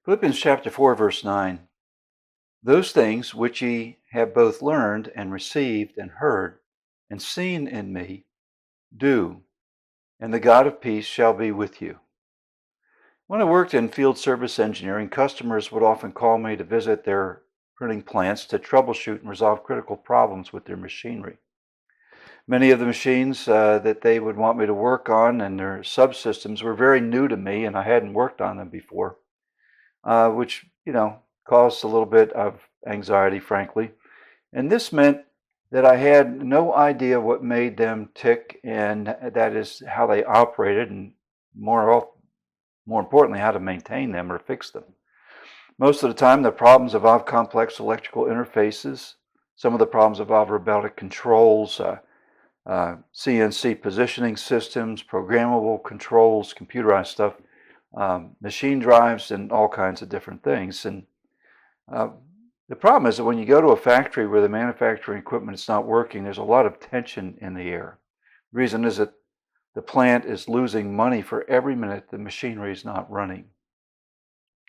Philippians chapter 4, verse 9. Those things which ye have both learned and received and heard and seen in me, do, and the God of peace shall be with you. When I worked in field service engineering, customers would often call me to visit their printing plants to troubleshoot and resolve critical problems with their machinery. Many of the machines that they would want me to work on and their subsystems were very new to me, and I hadn't worked on them before, which, caused a little bit of anxiety, frankly. And this meant that I had no idea what made them tick, and that is how they operated, and more importantly, how to maintain them or fix them. Most of the time, the problems involve complex electrical interfaces. Some of the problems involve robotic controls, CNC positioning systems, programmable controls, computerized stuff, machine drives, and all kinds of different things. And the problem is that when you go to a factory where the manufacturing equipment is not working, there's a lot of tension in the air. The reason is that the plant is losing money for every minute the machinery is not running.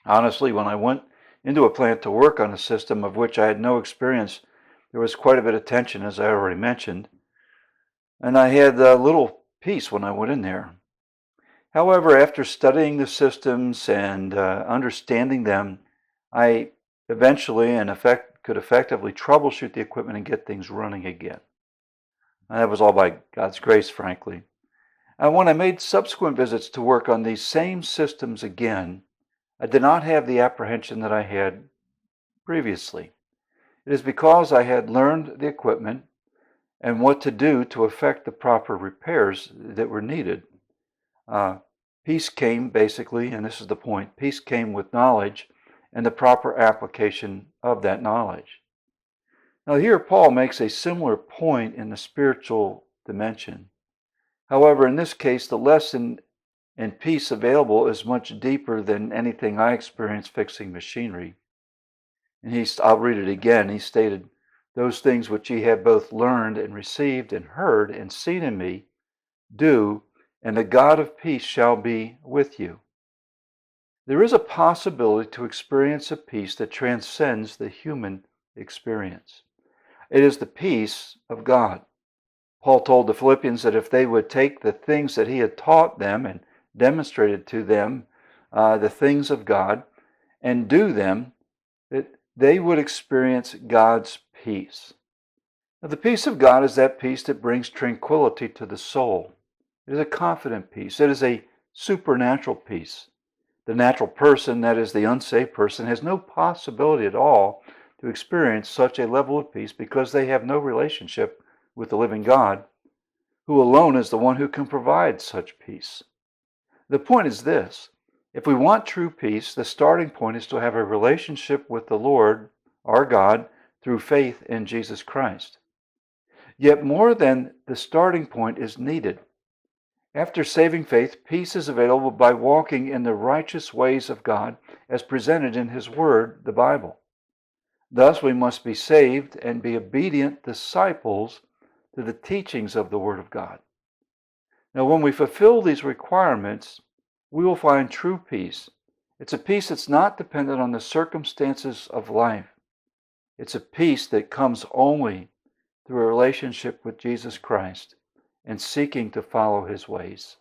Honestly, when I went into a plant to work on a system of which I had no experience, there was quite a bit of tension, as I already mentioned, and I had little peace when I went in there. However, after studying the systems and understanding them, I eventually could effectively troubleshoot the equipment and get things running again. And that was all by God's grace, frankly. And when I made subsequent visits to work on these same systems again, I did not have the apprehension that I had previously. It is because I had learned the equipment and what to do to effect the proper repairs that were needed. Peace came, basically, and this is the point, peace came with knowledge and the proper application of that knowledge. Now here Paul makes a similar point in the spiritual dimension. However, in this case, the lesson and peace available is much deeper than anything I experienced fixing machinery. And I'll read it again. He stated, those things which ye have both learned and received and heard and seen in me, do, and the God of peace shall be with you. There is a possibility to experience a peace that transcends the human experience. It is the peace of God. Paul told the Philippians that if they would take the things that he had taught them and demonstrated to them, the things of God, and do them, that they would experience God's peace. Now, the peace of God is that peace that brings tranquility to the soul. It is a confident peace. It is a supernatural peace. The natural person, that is the unsaved person, has no possibility at all to experience such a level of peace because they have no relationship with the living God, who alone is the one who can provide such peace. The point is this: if we want true peace, the starting point is to have a relationship with the Lord, our God, through faith in Jesus Christ. Yet more than the starting point is needed. After saving faith, peace is available by walking in the righteous ways of God as presented in His Word, the Bible. Thus, we must be saved and be obedient disciples to the teachings of the Word of God. Now, when we fulfill these requirements, we will find true peace. It's a peace that's not dependent on the circumstances of life. It's a peace that comes only through a relationship with Jesus Christ and seeking to follow His ways.